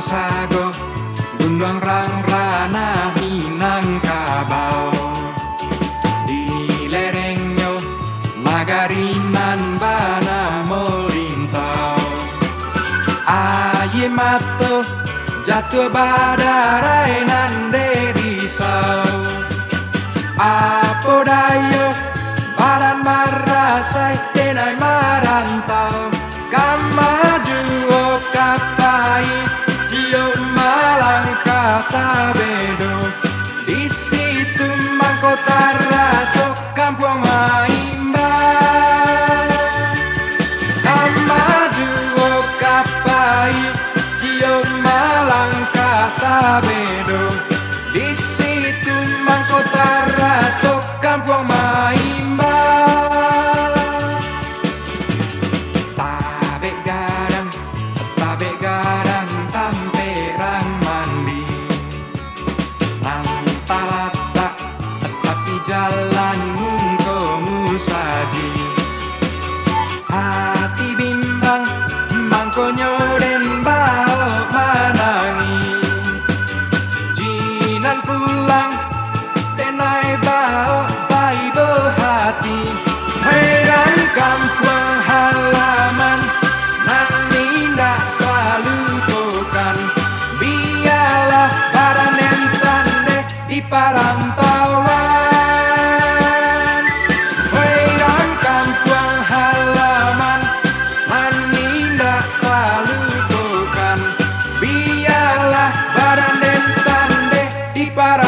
sago gunung rang rana Minangkabau di lerengnya Magarinan bana molintau aye mato jatuh badarai nande risau apo dayo badan marasai tenai marantau kamaju kapai dio malang kata bedo di situ mahkota raso kampung Aimba kamaju kapai dio malang kata bedo di situ mahkota raso kampung Aimba tabe garang tamperang mandi nang talata tapi jalan mungko saji hati bimbang mangkonyo den bao manangi jinan pulang tenai bao bai hati heran kampung halaman nan indah palukokan biarlah badan entande di parantauan heran kampung halaman nan indah palukokan biarlah badan entande di parantauan